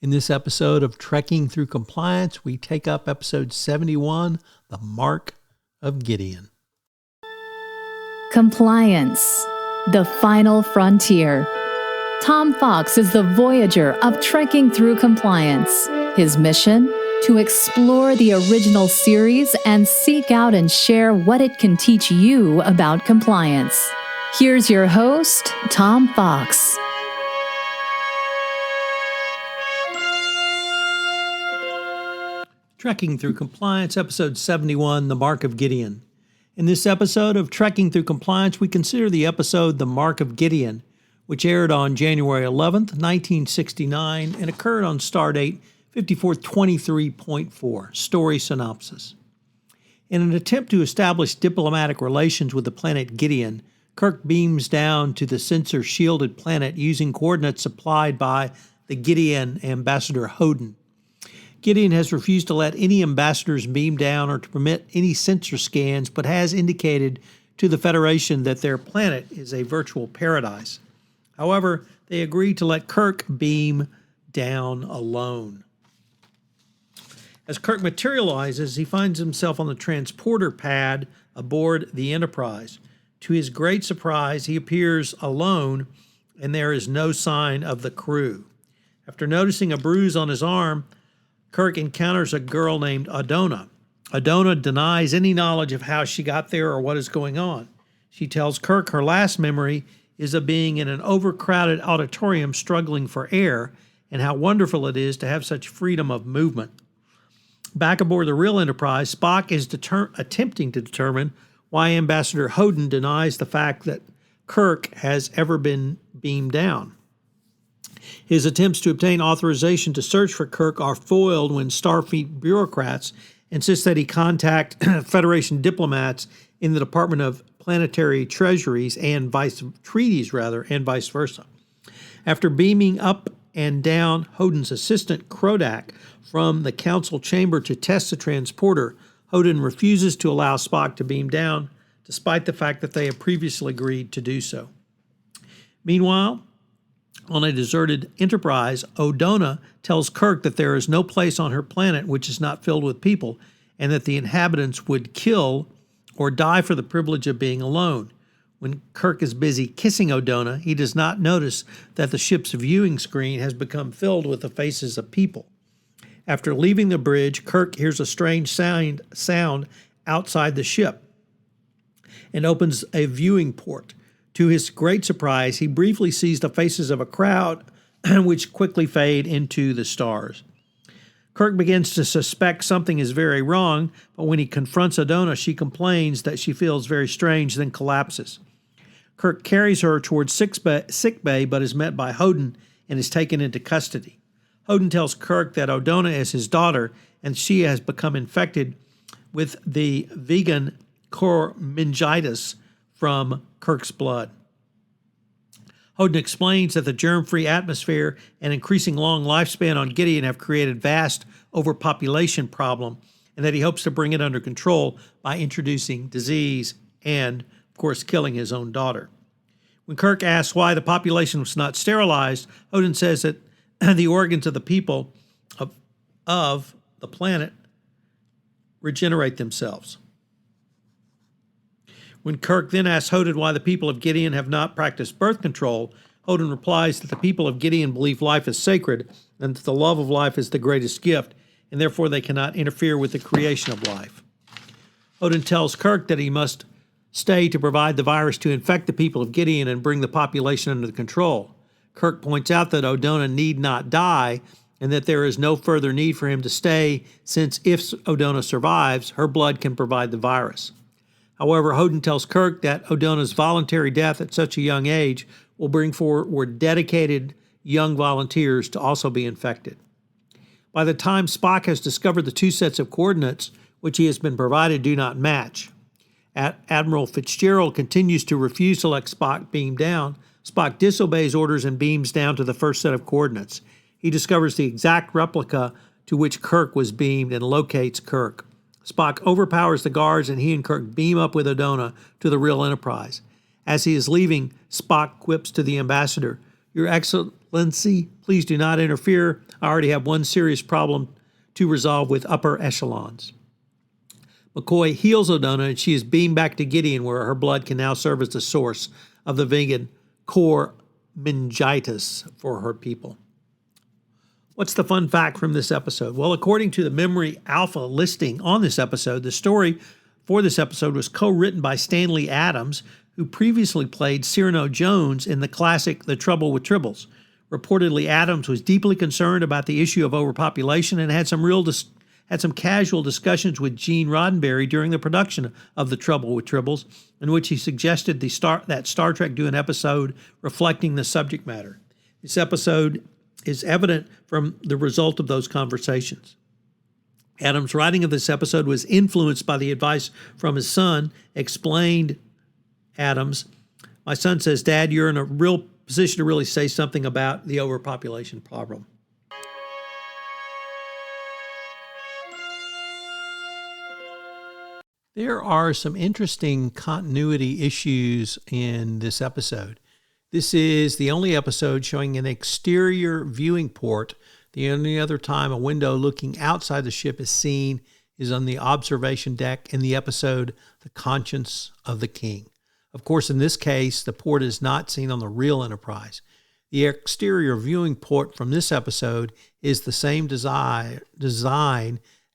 In this episode of Trekking Through Compliance, we take up episode 71, The Mark of Gideon. Compliance, the final frontier. Tom Fox is the voyager of Trekking Through Compliance. His mission? To explore the original series and seek out and share what it can teach you about compliance. Here's your host, Tom Fox. Trekking Through Compliance, episode 71, The Mark of Gideon. In this episode of Trekking Through Compliance, we consider the episode The Mark of Gideon, which aired on January 11th, 1969, and occurred on stardate 5423.4. Story synopsis. In an attempt to establish diplomatic relations with the planet Gideon, Kirk beams down to the sensor-shielded planet using coordinates supplied by the Gideon ambassador Odona. Gideon has refused to let any ambassadors beam down or to permit any sensor scans, but has indicated to the Federation that their planet is a virtual paradise. However, they agree to let Kirk beam down alone. As Kirk materializes, he finds himself on the transporter pad aboard the Enterprise. To his great surprise, he appears alone, and there is no sign of the crew. After noticing a bruise on his arm, Kirk encounters a girl named Odona. Odona denies any knowledge of how she got there or what is going on. She tells Kirk her last memory is of being in an overcrowded auditorium struggling for air, and how wonderful it is to have such freedom of movement. Back aboard the real Enterprise, Spock is attempting to determine why Ambassador Odona denies the fact that Kirk has ever been beamed down. His attempts to obtain authorization to search for Kirk are foiled when Starfleet bureaucrats insist that he contact Federation diplomats in the Department of Planetary Treasuries and vice versa. After beaming up and down Odona's assistant Krodak from the council chamber to test the transporter, Odona refuses to allow Spock to beam down, despite the fact that they have previously agreed to do so. Meanwhile, on a deserted Enterprise, Odona tells Kirk that there is no place on her planet which is not filled with people, and that the inhabitants would kill or die for the privilege of being alone. When Kirk is busy kissing Odona, he does not notice that the ship's viewing screen has become filled with the faces of people. After leaving the bridge, Kirk hears a strange sound outside the ship and opens a viewing port. To his great surprise, he briefly sees the faces of a crowd, which quickly fade into the stars. Kirk begins to suspect something is very wrong, but when he confronts Odona, she complains that she feels very strange, then collapses. Kirk carries her towards sick bay, but is met by Odona and is taken into custody. Odona tells Kirk that Odona is his daughter, and she has become infected with the vegan core meningitis from Kirk's blood. Odona explains that the germ-free atmosphere and increasing long lifespan on Gideon have created vast overpopulation problem, and that he hopes to bring it under control by introducing disease and, of course, killing his own daughter. When Kirk asks why the population was not sterilized, Odona says that the organs of the people of the planet regenerate themselves. When Kirk then asks Odona why the people of Gideon have not practiced birth control, Odona replies that the people of Gideon believe life is sacred and that the love of life is the greatest gift, and therefore they cannot interfere with the creation of life. Odona tells Kirk that he must stay to provide the virus to infect the people of Gideon and bring the population under control. Kirk points out that Odona need not die and that there is no further need for him to stay, since if Odona survives, her blood can provide the virus. However, Odona tells Kirk that Odona's voluntary death at such a young age will bring forward dedicated young volunteers to also be infected. By the time Spock has discovered the two sets of coordinates which he has been provided do not match, Admiral Fitzgerald continues to refuse to let Spock beam down. Spock disobeys orders and beams down to the first set of coordinates. He discovers the exact replica to which Kirk was beamed and locates Kirk. Spock overpowers the guards, and he and Kirk beam up with Odona to the real Enterprise. As he is leaving, Spock quips to the ambassador, "Your Excellency, please do not interfere. I already have one serious problem to resolve with upper echelons. McCoy heals Odona, and she is beamed back to Gideon, where her blood can now serve as the source of the vegan core meningitis for her people. What's the fun fact from this episode? Well, according to the Memory Alpha listing on this episode, the story for this episode was co-written by Stanley Adams, who previously played Cyrano Jones in the classic The Trouble with Tribbles. Reportedly, Adams was deeply concerned about the issue of overpopulation and had some casual discussions with Gene Roddenberry during the production of The Trouble with Tribbles, in which he suggested that Star Trek do an episode reflecting the subject matter. This episode is evident from the result of those conversations. Adams' writing of this episode was influenced by the advice from his son. Explained Adams, "My son says, 'Dad, you're in a real position to really say something about the overpopulation problem.'" There are some interesting continuity issues in this episode. This is the only episode showing an exterior viewing port. The only other time a window looking outside the ship is seen is on the observation deck in the episode The Conscience of the King. Of course, in this case, the port is not seen on the real Enterprise. The exterior viewing port from this episode is the same design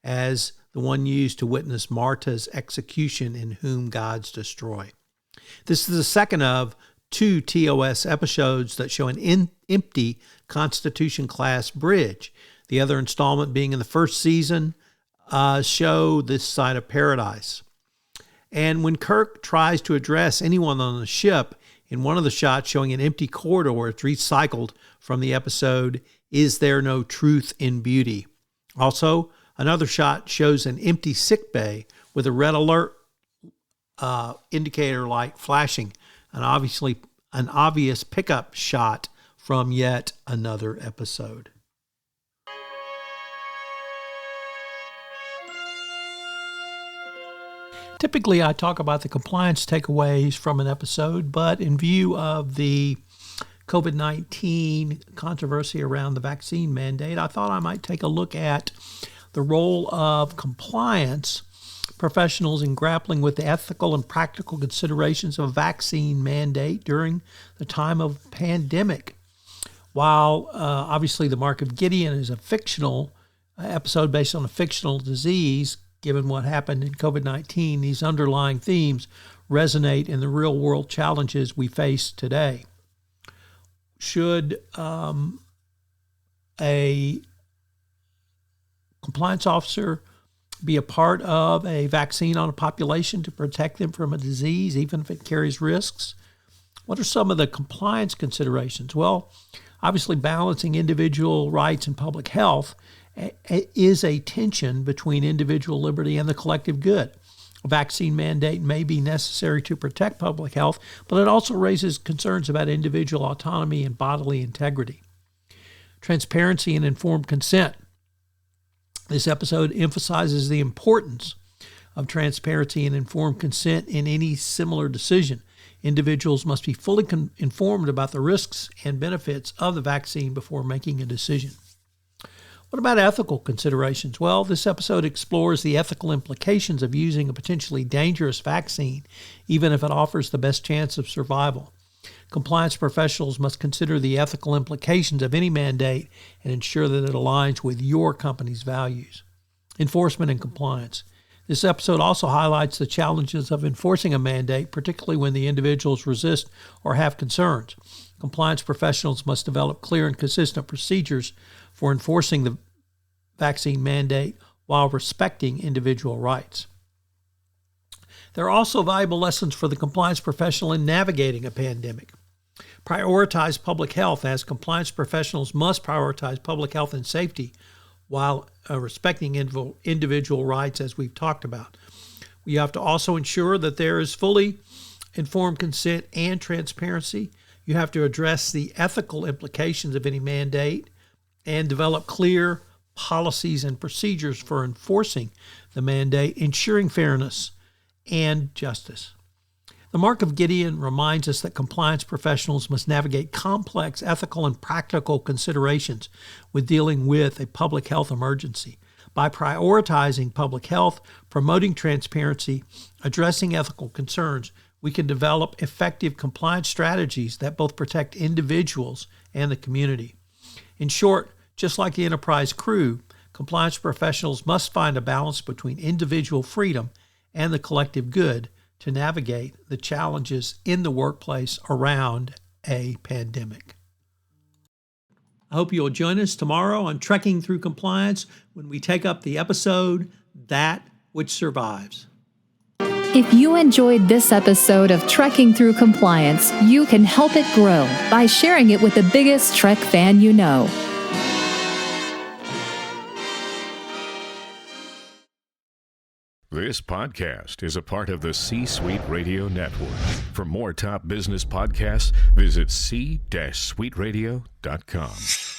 as the one used to witness Marta's execution in Whom Gods Destroy. This is the second of 2 TOS episodes that show an empty Constitution-class bridge. The other installment being in the first season show This Side of Paradise. And when Kirk tries to address anyone on the ship, in one of the shots showing an empty corridor, it's recycled from the episode Is There No Truth in Beauty? Also, another shot shows an empty sick bay with a red alert indicator light flashing, an obvious pickup shot from yet another episode. Typically, I talk about the compliance takeaways from an episode, but in view of the COVID-19 controversy around the vaccine mandate, I thought I might take a look at the role of compliance professionals in grappling with the ethical and practical considerations of a vaccine mandate during the time of pandemic. While obviously the Mark of Gideon is a fictional episode based on a fictional disease, given what happened in COVID-19, these underlying themes resonate in the real-world challenges we face today. Should a compliance officer be a part of a vaccine on a population to protect them from a disease, even if it carries risks? What are some of the compliance considerations? Well, obviously balancing individual rights and public health is a tension between individual liberty and the collective good. A vaccine mandate may be necessary to protect public health, but it also raises concerns about individual autonomy and bodily integrity. Transparency and informed consent. This episode emphasizes the importance of transparency and informed consent in any similar decision. Individuals must be fully informed about the risks and benefits of the vaccine before making a decision. What about ethical considerations? Well, this episode explores the ethical implications of using a potentially dangerous vaccine, even if it offers the best chance of survival. Compliance professionals must consider the ethical implications of any mandate and ensure that it aligns with your company's values. Enforcement and compliance. This episode also highlights the challenges of enforcing a mandate, particularly when the individuals resist or have concerns. Compliance professionals must develop clear and consistent procedures for enforcing the vaccine mandate while respecting individual rights. There are also valuable lessons for the compliance professional in navigating a pandemic. Prioritize public health, as compliance professionals must prioritize public health and safety while respecting individual rights, as we've talked about. We have to also ensure that there is fully informed consent and transparency. You have to address the ethical implications of any mandate and develop clear policies and procedures for enforcing the mandate, ensuring fairness and justice. The Mark of Gideon reminds us that compliance professionals must navigate complex ethical and practical considerations with dealing with a public health emergency. By prioritizing public health, promoting transparency, addressing ethical concerns, we can develop effective compliance strategies that both protect individuals and the community. In short, just like the Enterprise crew, compliance professionals must find a balance between individual freedom and the collective good to navigate the challenges in the workplace around a pandemic. I hope you'll join us tomorrow on Trekking Through Compliance when we take up the episode, That Which Survives. If you enjoyed this episode of Trekking Through Compliance, you can help it grow by sharing it with the biggest Trek fan you know. This podcast is a part of the C-Suite Radio Network. For more top business podcasts, visit c-suiteradio.com.